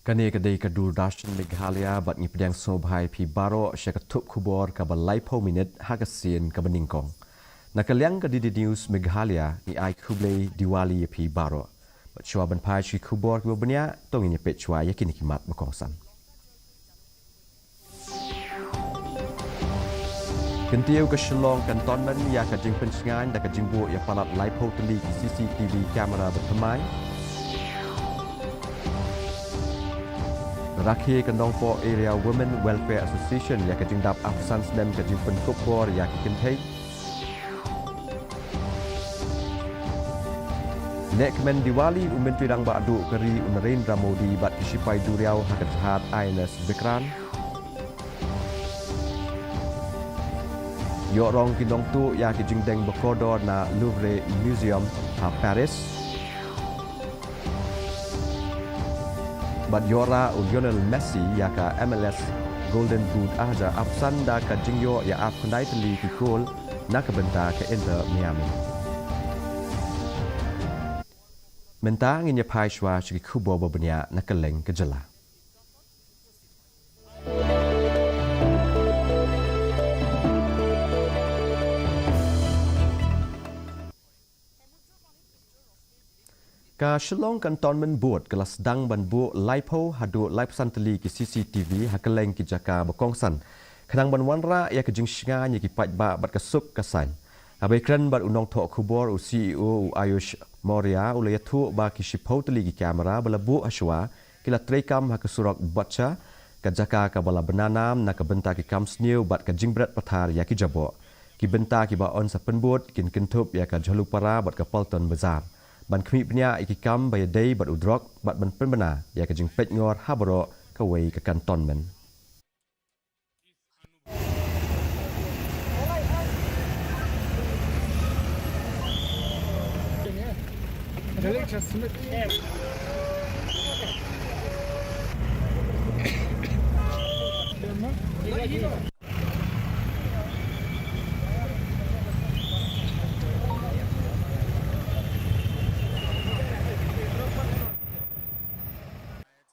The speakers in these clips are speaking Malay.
Kani kadai kadur dashin Meghalaya bat ngi pedang sobhai pi baro syakatup kubor kabal laipo minit hagasin kabaningkong. Nakaliang kadidi news Meghalaya ni ai kublai Diwali pi baro. Bat syuaban pai chi kubor kibobanya tong ini pet chua yakin kimat bakongsan. Kentiu ke Shillong kantonmen ya ka jing pensengan da ka jingbu ya palat laipo teli CCTV kamera bertemai. Rakhir Kendongpo Area Women Welfare Association yang kejingdap Afsan Sedem kejing penkupor yang kekentei. Nek kemen Diwali umen pirang ba'adu keri Narendra Modi bat kisipai duriau hakat jahat Ines Bekran. Yok rong kindong tu yang kejing deng bekodor na Louvre Museum ha Paris. Bat yora Lionel Messi ya ka MLS Golden Boot aja apsan da ka jingyo ya ap kandai teli ki gol na ka benta ke Inter Miami. Menta nginya pai shwa chi kubo babnya na keleng ke jela. Ka Shillong Cantonment Board kelas dang ban bu laipo hadu laip santeli ki CCTV hakeleng ki jaka bakongsan kadang ban wanra ya ke jing shinga nya ki pat ba bat kasuk kasan abai kran bat unong thok khubor u CEO u Ayush Moria ulaya thu ba ki shipau teli ki kamera balabu ashwa kila trekam ha kesurok bacha ka jaka ka bala benanam na ka benta ki kamsniu bat ka jingbrat pathar ya ki jabo ki benta ki ba on sa penbot kin kentup ya ka jalupara bat ka Polton Bazar. Ban kmi pnya ikikam bay day bat udrok bat ban penbena ya kajing pet ngor habaro kawai ke kantonmen.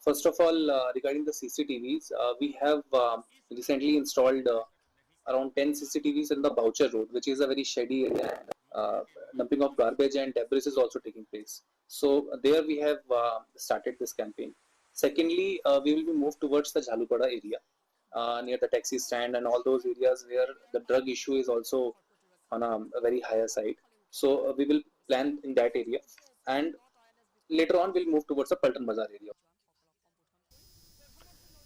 First of all, regarding the CCTVs, we have recently installed around 10 CCTVs in the Boucher Road, which is a very shady area. Dumping of garbage and debris is also taking place. So there we have started this campaign. Secondly, we will be moved towards the Jhalupada area, near the taxi stand and all those areas where the drug issue is also on a very higher side. So we will plan in that area, and later on we'll move towards the Paltan Bazaar area.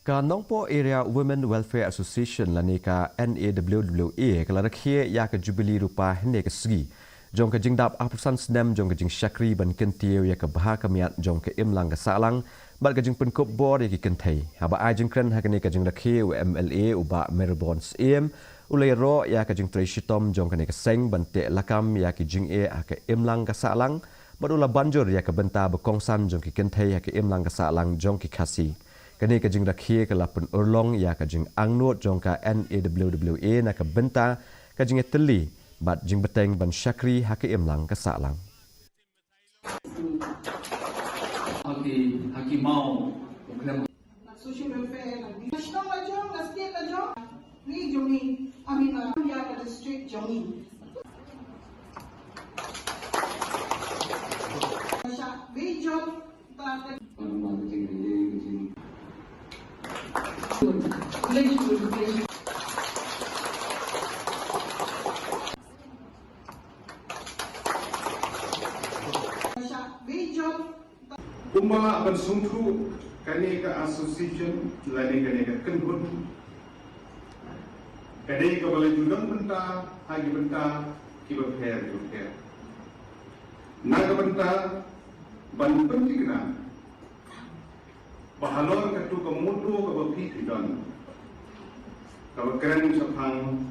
Ka Nongpo Area Women Welfare Association lani ka NAWWA kala rakhie ya ka Jubilee rupa hene ka segi jong ka jingdap apusan snem jong ka jing syakri ban kentiu ya ka baha kamiat jong ka imlang ka salang bat ka jing penkop bor ya ki kentai haba ajing kren ha ka jing rakhie MLA uba Melbourne em ulai ro ya ka jing treshitom jong ka ne ka seng ban te lakam ya ki jing e ka imlang ka salang bat ula banjur ya ka benta bekongsan jong ki kentai ya ka imlang ka salang jong ki KHASI. Kini kajing rakhir ke lapun urlong ya kajing angnut jong ka NAWWA na ka benta kajing teli bat jing beteng ban syakri haki imlang ka salang. Haki mau social welfare national lajong state lajong ni joni amina ya ka district joni sha we job ta Kumba akan sungtu kani ka association lani kani ka kenhut kani ka balai judang benta hagi benta kiba fair jo fair naga benta ban pentingna bahalor ka tu ka mutu ka bapi tidon ka keren saphang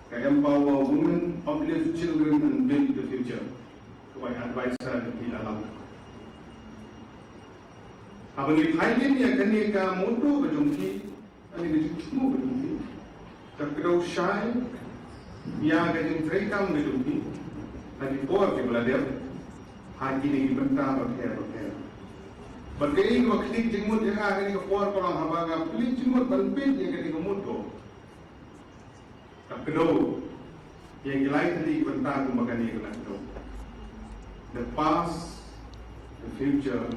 ka empower women uplift children and build the future ka advisor di alam abang Thailand ya kani ka mutu ka jongki ani di tumu ka jongki ka kau shai ya ka jing trekam ka jongki ani por ke belajar hagi ni benta ba khair But kaya ko klik jengmut yang kaya ko kuar ko lang habang klik jengmut banpin yang kaya ko mut ko. Tak kedua, yang lain tadi bentang ko makan yang kedua. The past, the future,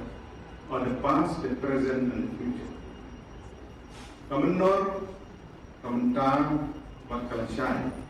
or the past, the present, and the future. Kamenor, kamentang, bakalasyai.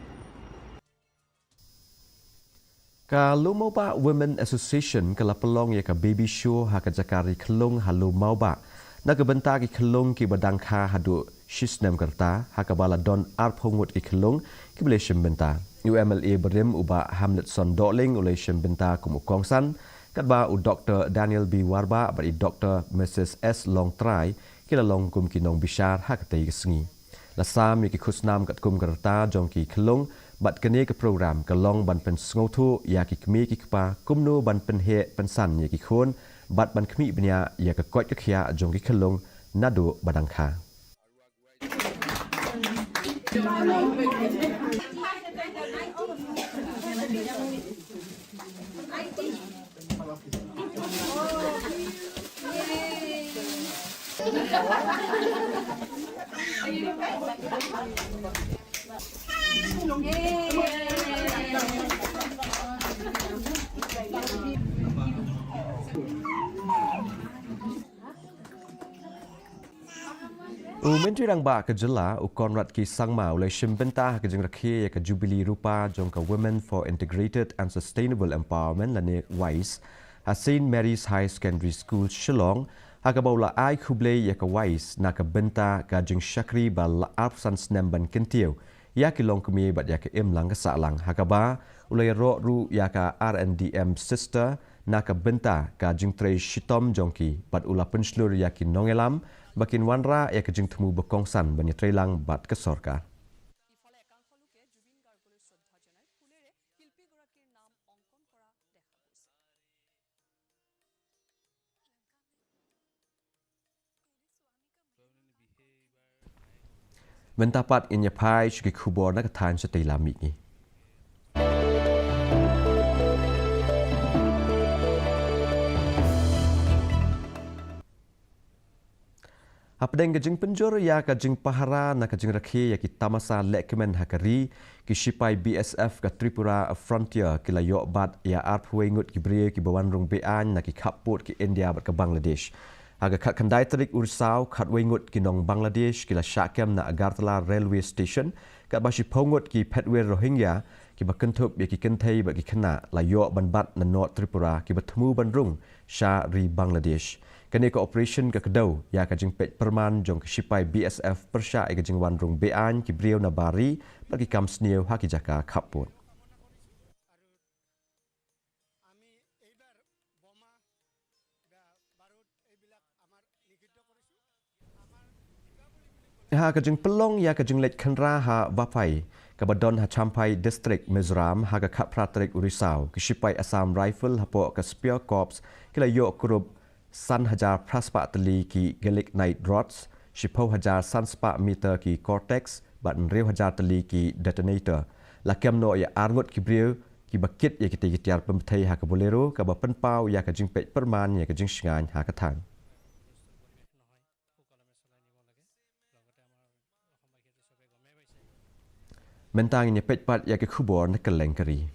Kalau mau ba Women Association kala pelong ya ka baby show ha ka jakari kelong halu mau ba na ka benta ki kelong ki badang kha hadu shisnem kerta ha ka bala don arphongut ki kelong ki bleshim benta UMLA berim uba Hamletson Doling uleshim benta kum ukongsan kat ba u Dr Daniel B Warba ba i Dr Mrs S Long Try ki la long kum ki nong bishar ha ka tai sngi la sam ki khusnam kat kum kerta jong ki kelongบัดกันนี้กับโปรแกรมกลองบันเป็นสงทุยากิกมีกิกปากุมโนบันเป็นเฮเป็นสันยากิโคนบัดบันขมีปัญญายากกอดกิขยาจงกิขลงนาดูบัดังคาMenteri Rang Ba ke jela Konrad ki sangma oleh Shimbenta ke jeng rakhia ke Jubilee Rupa jong ke Women for Integrated and Sustainable Empowerment lane WISE Hasin Mary's High Secondary School Shillong hakabaula ai khuble ya ke WISE na ke benta ka jeng Shakri ba la arsan snem ban kentiu ya ki long kemi bat ya ke lang ke salang hakaba oleh ro ru ya ka RNDM sister na ke benta ka jeng tre shitom jongki bat ula penslur ya ki nongelam Bakin wanra ya kejeng temu berkongsan banyak trelang bat ke sorka. Mentapat inya pai syuki kubor nak tan setai lamik ni. Apdeng kejeng penjor ya kejeng pahara na kejeng rakhi ya ki tamasa lekmen hakari ki sipai BSF ka Tripura Frontier ki la yok bat ya arpwengut ki brie ki bawanrung bean na ki khaput ki India bat ke Bangladesh. Aga khat khandai tarik ursau khat wengut ki nong Bangladesh ki la Shakem na Agartala Railway Station ka bashi pongut ki Petwe Rohingya ki bakentup ya ki kentai ba ki khana la yok ban bat na North Tripura ki batmu banrung Sha ri Bangladesh. Kini ke operation ke kedau ya ke jeng pet perman jong ke sipai BSF persya ke jeng wanrung bean ki brio na bari bagi kam sniu haki jaka kaput. Ha ke jeng pelong ya ke jeng let khenra ha bapai ke badon ha champai district Mizoram ha ke khat pratrik Urisau ke sipai Assam Rifle ha po ke Spear Corps ke la yok kurup San hajar praspa teli ki Gaelic Night Rods, Shipau hajar Sunspa meter ki Cortex, Batan Rew hajar teli ki Detonator. Lakem no ya arngot ki Brew, ki bakit ya kita tiar pembetai ha ke Bolero, ka ba penpau ya ke jing pet perman ya ke jing shingan ha ke tang. Mentang ini pet pat ya ke kubor na keleng keri.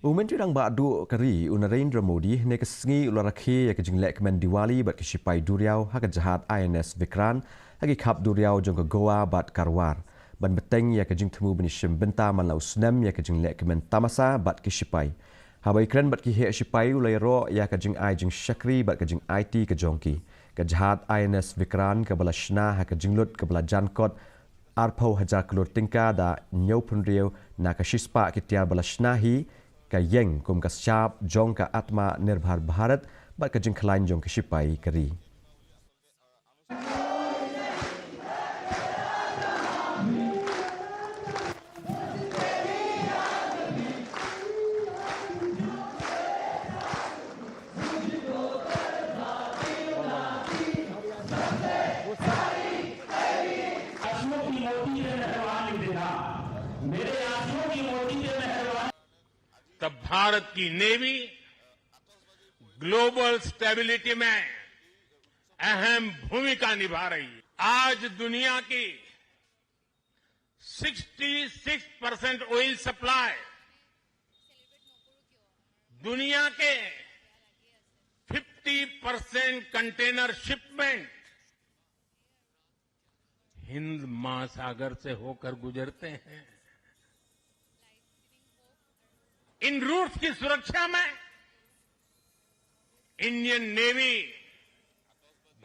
Menteri Rang Ba du kari Narendra Modi ne kesengi ularakhe ya kejing lekmen Diwali bat kesipai Duriau ha jahat INS Vikran hagi kap Duriau jong ke Goa bat Karwar ban beteng ya kejing temu benishim benta man lau snem ya kejing lekmen Tamasa bat kesipai habai kren bat ki he sipai ulai ro ya kejing ai jing Shakri bat kejing IT ke jongki ke jahat INS Vikran ke bala shna ha kejing lut ke bala jankot arpau hajar kelur tingka da nyau punriau na ke shispa ki tiar bala shnahi ka yeng kum ka syap jong ka atma nirbhar Bharat bat ka jing khalain jong ka sipai kari. तब भारत की navy global stability में अहम भूमिका निभा रही है। आज दुनिया की 66% ऑयल सप्लाई, दुनिया के 50% कंटेनर शिपमेंट हिंद महासागर से होकर गुजरते हैं। इन रूट्स की सुरक्षा में इंडियन नेवी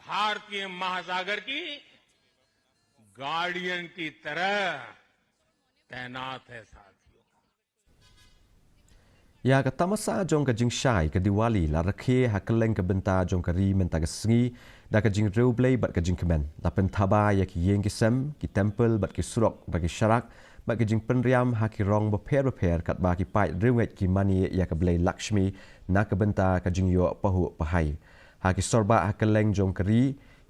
भारतीय महासागर की गार्डियन की तरह तैनात है साथियों। Ya ka tamasa jong ka jing shai ka Diwali la rakhe hakeleng ka benta jong ka ri menta ka sngi da ka jing reublei bat ka jing kemen da pen thaba ya ki yeng ki sem ki temple bat ki surok ba ki sharak bat ki jing penriam ha ki rong ba pher kat ba ki pai rewet ki mani ya ka blei Lakshmi na ka benta ka jing yo pahu pahai ha ki sorba hakeleng jong ka ri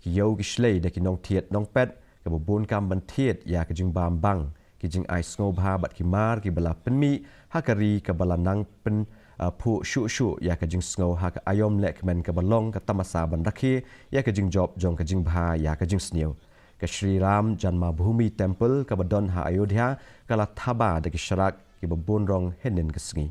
ki yo ki shlei da ki nong thiet nong pet ka bon kam ban thiet ya ka jing bam bang ki jing ai sngo bha bat ki mar ki bala penmi hakari ka bala nang pen phu shu ya ka jing sngo ha ka ayom lek men ka balong ka tamasa ban rakhe ya ka jing job jong ka jing bha ya ka jing sneu ka Shri Ram Janma Bhumi Temple ka badon ha Ayodhya ka la thaba da ki sharak ki babon rong henen ka sngi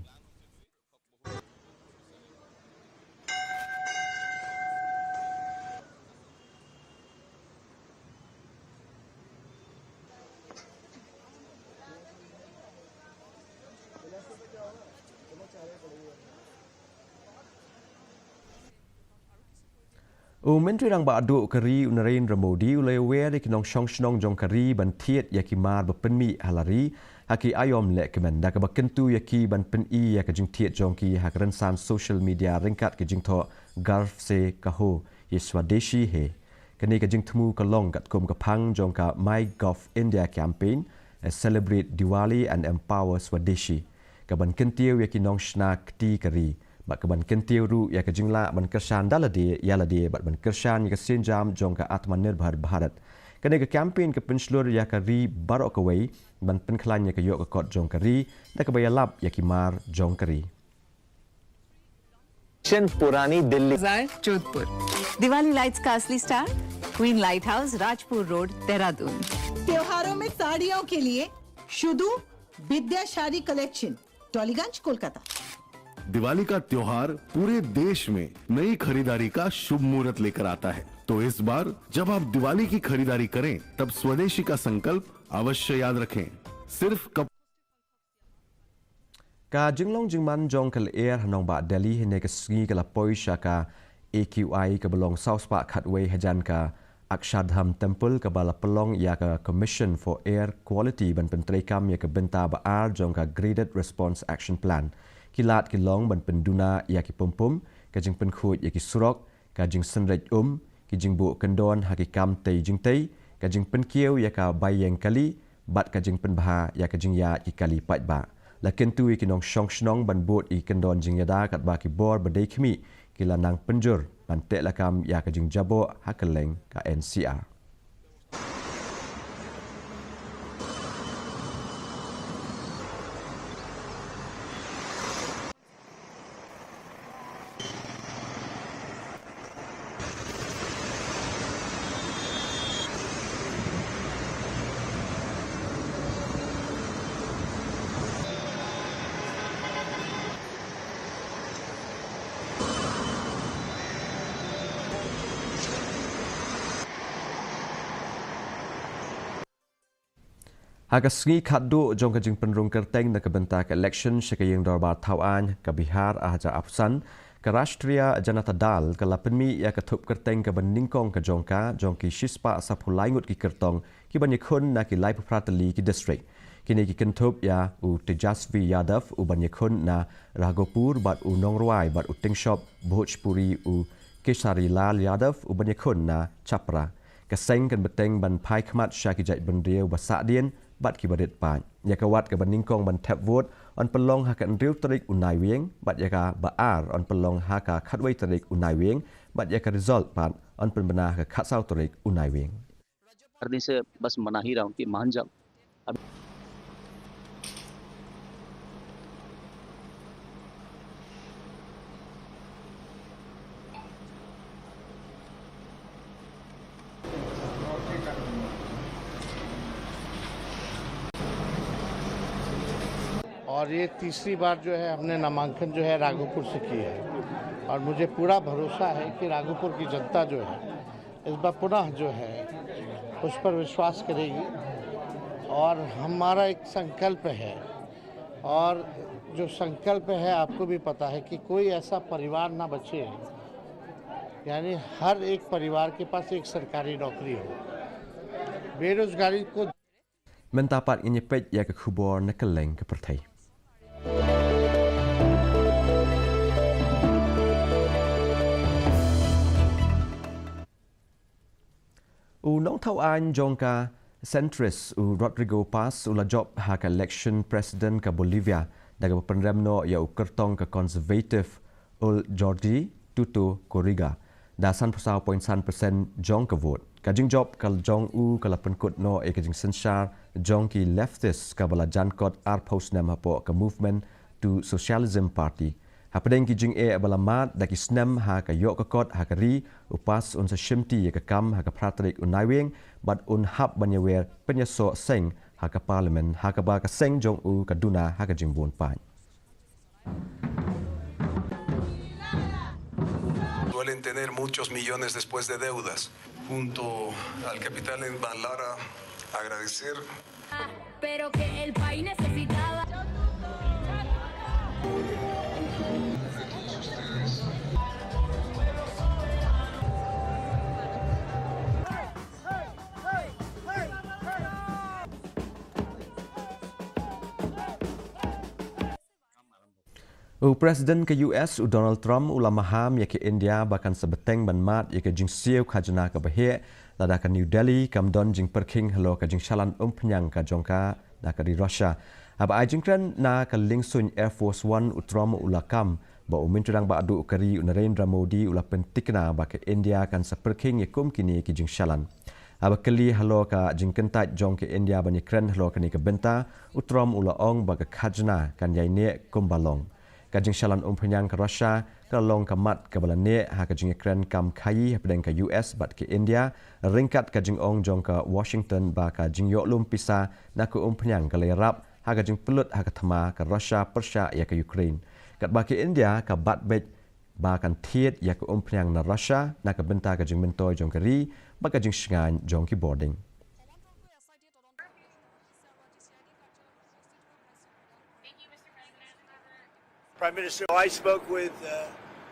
Menteri rang ba aduk kari Narendra Modi ulai wer di kinong shong jong kari ban thiet yakimar ba penmi halari haki ayom le kemen da ka bakentu yaki ban pen I ya ka jing thiet jong ki hak rensan social media ringkat ke jing tho garf se kaho ye swadeshi he kani ka jing thmu ka long kat kom ka phang jong ka My Gov India campaign celebrate Diwali and empower Swadeshi ka ban kentiu yakinong shnak ti kari bat keban kentiu ru ya ke jingla ban kersan dalade ya lade bat ban kersan ya ke senjam jong ka atmanirbhar Bharat kane ke campaign ke penslur ya ka ri barok away ban penklan ya ke yok ka kot jong ka ri da ke bayalap ya ki mar jong ka ri पुरानी दिल्ली जोधपुर Diwali lights का असली star queen light house Rajpur road Dehradun. त्योहारों में साड़ियों के लिए शुदू विद्या साड़ी कलेक्शन टॉलीगंज कोलकाता। दिवाली का त्योहार पूरे देश में नई खरीदारी का शुभ मुहूर्त लेकर आता है, तो इस बार जब आप दिवाली की खरीदारी करें तब स्वदेशी का संकल्प अवश्य याद रखें। सिर्फ ka jinglong jingman jong kal air hanong ba Delhi hene ka sngi ka la poisha ka AQI ka belong South Park Khatway hajan ka Akshardham Temple ka bala pelong ya ka Commission for Air Quality ban pentrekam ya ka benta ba ar jong ka Graded Response Action Plan kilat ki long ban penduna ya ki pompom ka jing pen khut ya ki surok ka jing senrej ki jing bu kendon ha ki kam tei jing tei ka jing pen kieu ya ka bayeng kali bat ka jing pen bha ya ka jing ya ki kali pat ba la kentu ki nong shong ban bot I kendon jing yada kat ba ki bor badai khmi ki la nang penjur ban tek lakam ya ka jing jabo hakeleng ka NCR Hagasngi khaddo jong ka jing penrung kerteng na kebentak election sekayeng dorbar Tauan ka Bihar ahaja apsan ka Rashtriya Janata Dal ka lapenmi ya ka thup kerteng ka beningkong ka jong ki shispa sapulaingut ki kertong ki banyakhun na ki lai pratali ki district kini ki kentup ya u Tejasvi Yadav u banyakhun na Raghopur bat u Nongruai bat u Tingshop Bhojpuri u Kesari Lal Yadav u banyakhun na Chapra ka seng kan beteng ban pai khmat syaki jai bendriu basadien bat ki badet pan yakawat ka baningkong ban tap vote on pelong ha kan riu tarik unai weng bat yaka baar on pelong ha ka khatwai tarik unai weng bat yaka result pan on penbena ka khatsau tarik unai weng करने से बस मना ही रहा हूँ कि मान जाओ। और ये तीसरी बार जो है हमने नामांकन जो है राघोपुर से की है और मुझे पूरा भरोसा है कि राघोपुर की जनता जो है इस बार पुनः जो है उस पर विश्वास करेगी और हमारा एक संकल्प है और जो संकल्प है आपको भी पता है कि कोई ऐसा परिवार ना बचे यानी हर एक परिवार के पास एक सरकारी नौकरी हो बेरोजगारी को Mentapat ini pet ya ke kubor nekeleng ke pertai. Nong tau an jongka centrist Rodrigo Paz la job hak election president ke Bolivia daga penremno ya kertong ke conservative Jordi Tutu Corriga dasan pusau poin san persen jong ke vote. Kajing job kal jong kala penkut no kajing sensar jong ki leftist kabala jankot arpos nam hapo ke movement to socialism party. Hapadeng ki jing abala mat daki snem ha ka yok kot ha kari upas un sa shimti ka kam ha ka pratrik unaiweng but un hab banyawer penyaso seng ha ka parliament ha ka ba ka seng jong ka duna ha ka jing bon pan. Suelen tener muchos millones después de deudas. Junto al capitán en Lara, agradecer. Pero que el país necesitaba. Presiden ke US Donald Trump ulamaham ya ke India bahkan sebeteng banmat ya ke jing siu khajna ke bahia lada ke New Delhi kam don jing perking halo ke jing shalan penyang ke jongka da ke di Russia. Aba ajing kren na ke lingsun Air Force One Trump ulakam ba umin tudang ba adu kari Narendra Modi ula pentikna ba ke India kan seperking ya kum kini ke jing shalan. Aba keli halo ka jing kentat jong ke India bani kren halo ke ni ke benta Trump ula ong ba ke khajna kan yai ne kumbalong. Kajing shalan penyang ke Russia ke long ke mat ke balane ha kajing kren kam kai pedeng ke US bat ke India ringkat kajing ong jong ke Washington ba kajing yok lum pisa na ke penyang ke lerap ha kajing pelut ha ke thama ke Russia Persia ya ke Ukraine kat ba ke India ke bat bet ba kan thiet ya ke penyang na Russia na ke benta kajing mentoy jong ke ri ba kajing shngan jong ki boarding. Prime Minister, I spoke with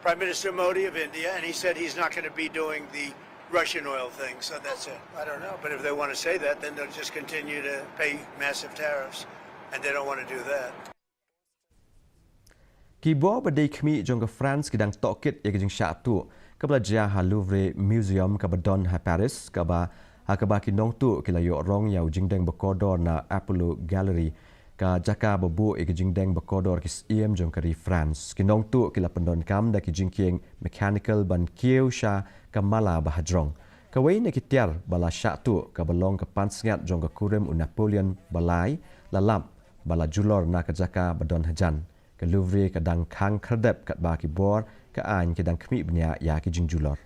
Prime Minister Modi of India, and he said he's not going to be doing the Russian oil thing, so that's it. I don't know, but if they want to say that, then they'll just continue to pay massive tariffs, and they don't want to do that. Kibo badai kmi jong ke France kidang tokit ya kejing syatu ke belajar ha Louvre Museum ke Badon ha Paris ke ba ha ke ba kinong tu kila yo rong yau jingdeng bekodor na Apollo Gallery ka jaka babu ke jingdeng bekodor kis iem jong kari France kinong tu kila pendon kam da ki jingkieng mechanical ban kieu sha kamala bahadrong ka wei ne kitiar bala sha tu ka balong ke pansngat jong ke kurem un Napoleon balai lalap bala julor na ka jaka badon hajan ke Louvre kadang khang kherdep kat ba ki bor ka an kedang khmi bnya ya ki jing julor.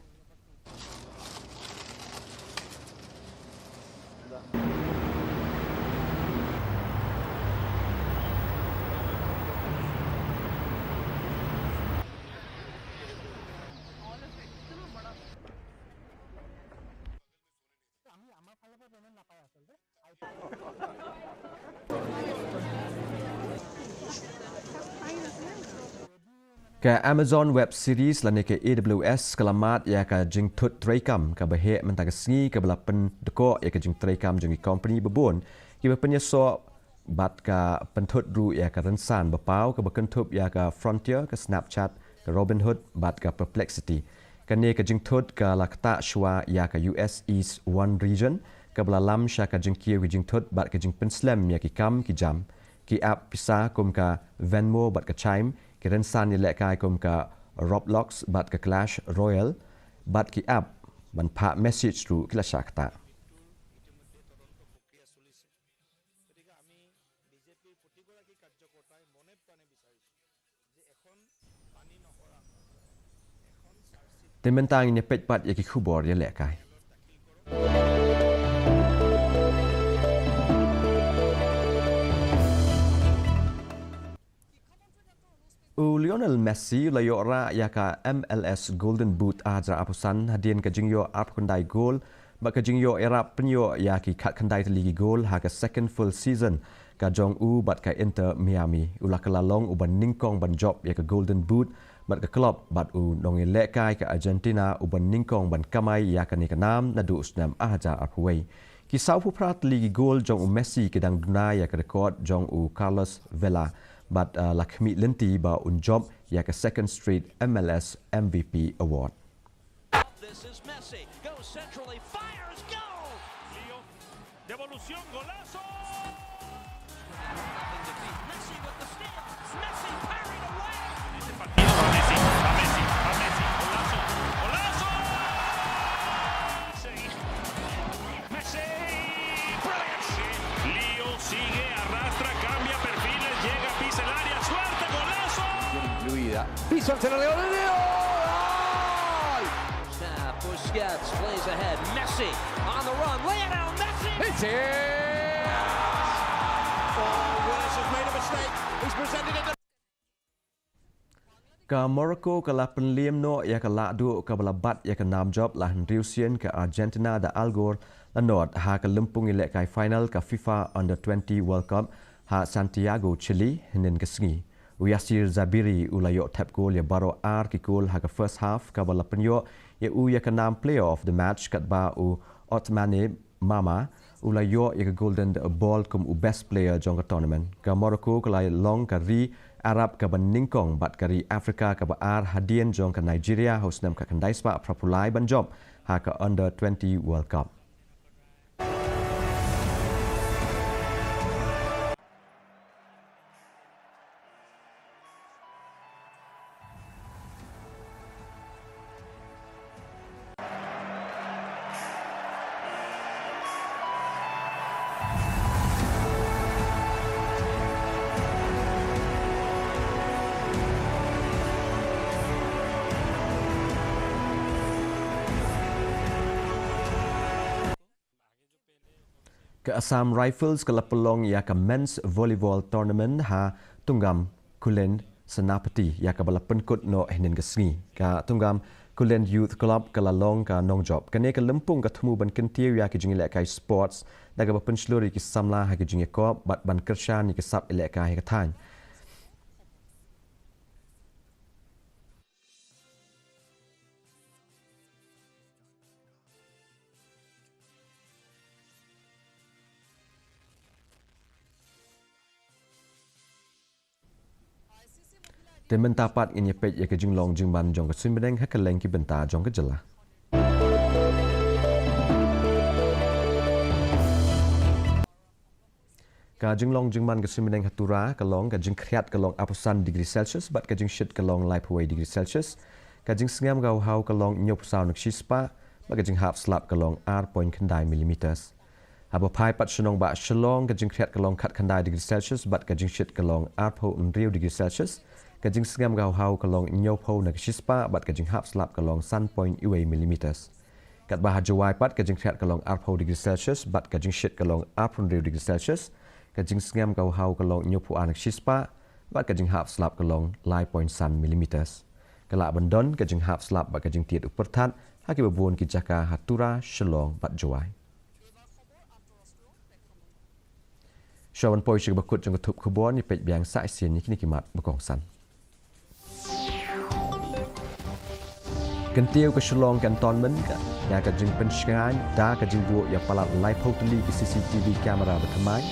Ke Amazon web series lani ke AWS kelamat ya ka jing tut traikam ka bahe mentang sengi ke belapen deko ya ke jing traikam jing company bebon ki penyeso bat ka pentut ru ya ka rensan bepau ke bekentup ya ka Frontier ke Snapchat ke Robinhood bat ka Perplexity kane ke jing tut ka lakta shwa ya ka US East One region ke belalam sha ka jing ki jing tut bat ke jing penslam ya ki kam ki jam ki app pisa kum ka Venmo bat ka Chime Kiran san yelek kai kum ka Roblox bat ke Clash Royale bat ki app ban pa message tu kila shakta. Tementang ini pet pat yaki kubor yelek kai. Lionel Messi layok ra yaka MLS Golden Boot azra apusan hadien ka jingyo ap kandai gol ba ka jingyo era penyo yaki kat kandai ligi gol ha ka second full season ka jong u bat ka Inter Miami ulah kelalong uban ningkong ban job yaka Golden Boot bat ka club bat u nong lekai ka Argentina uban ningkong ban kamai yaka ni kanam na du usnam aja apway kisau puprat ligi gol jong u Messi kedang duna yaka rekod jong u Carlos Vela but Lakshmi Linti ba un job yaka second straight MLS MVP award. This is Messi goes centrally fires goal. Leo devolución golazo. Nothing to beat Messi with the steal. Messi parried away. Este partido a Messi, a Messi, a Messi. Golazo, golazo. Messi, brilliant. Leo sigue, arrastra, cambia perfiles, llega, pisa el área, suerte, golazo. Incluida. Piso el Leo, Leo. Busquets plays ahead. Messi on the run. Lionel Messi. It's here. Oh, Willis has made a mistake. He's presented it. Ka Morocco ka la penliam no ya ka la du ka balabat ya ka nam job la Rusian ka Argentina da Algor la not ha ka lempung ilek kai final ka FIFA Under 20 World Cup ha Santiago Chile hinin ka sngi. Yasir Zabiri ulayok tap goal ya baro ar ki goal ha ka first half ka bala penyo ya u ya ka nam player of the match kat ba u Otmane Mama ulayok ya ka golden ball kum u best player jong ka tournament ka Morocco ka lai long ka ri Arab ka ban ningkong bat ka ri Africa ka ba ar hadien jong ka Nigeria host nam ka kandai spa prapulai ban job ha ka Under 20 World Cup. Ke Assam Rifles ke pelong ya ke men's volleyball tournament ha tunggam kulen senapati ya ke bala penkut no hinin ke sngi ka tunggam kulen youth club ke lalong ka nong job kene ke lempung ke temu ban kentiu ya ke jingile kai sports da ke pensluri ke samla ha ke jingi ko bat ban kersha ni ke sap elek ka ke tan Temen tapat ini pej ya ke jinglong jingban jong ke simbedeng ha ke leng ki benta jong ke jelah. Ka jinglong jingban ke simbedeng hatura ke long ka jing kriat ke long apusan degree Celsius bat ka jing shit ke long life away degree Celsius ka jing sengam gau hau ke long nyop sau nak shispa ba ka jing hap slap ke long r point kendai millimeters. Abo pai pat shenong ba shalong ka jing kriat ke long kat kendai degree Celsius bat ka jing shit ke long r po unriu degree Celsius kajing sengam gau hau kalong nyau pau nak shispa bat kajing hap slap kalong sun point iwe millimeters. Kat bah jawai pat kajing kriat kalong arpau degree Celsius bat kajing shit kalong arpun degree Celsius kajing sengam gau hau kalong nyau pu anak shispa bat kajing hap slap kalong lai point sun millimeters. Kalak bandon kajing hap slap bat kajing tiat upertat haki babun ki jaka hatura shalong bat jawai. Shawan poi syik bakut jong ketup kubon ni pej biang sa isin ni kini kimat berkongsan. Kentiu ke Shalong Cantonment ya ke jing pensyingan da ke jing buok ya palat live hoteli ke CCTV kamera berkemai.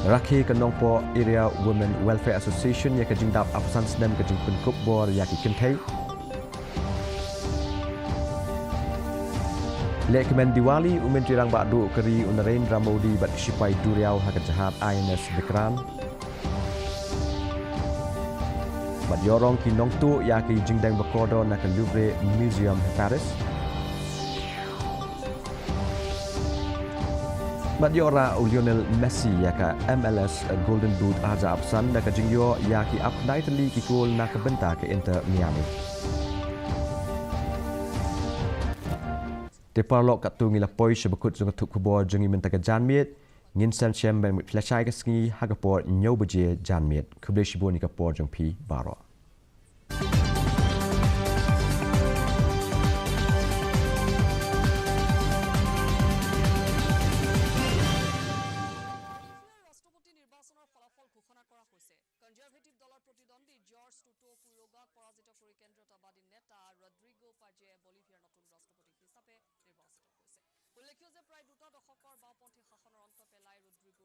Rakhi ke Nongpo Area Women Welfare Association ya ke jing dap apusan sedem ke jing penkup bor ya ke kentai. Lek kemen Diwali umen tirang bakdu keri Narendra Modi bat sipai duriau ha ke jahat INS Vikram. Bat yorong ki nong tu ya ki jingdang bakodo na ke Louvre Museum Paris. Bat yora Lionel Messi ya ka MLS Golden Boot aja apsan da ke jingyo ya ki update li ki gol na ke benta ke Inter Miami. Te parlok kat tu ngila poi sebekut jong tuk kubor jengi menta ke janmiet Ngin san chem ben mit flashai ka sngi hagapor nyobaje janmet kubleshiboni ka por jong phi baro.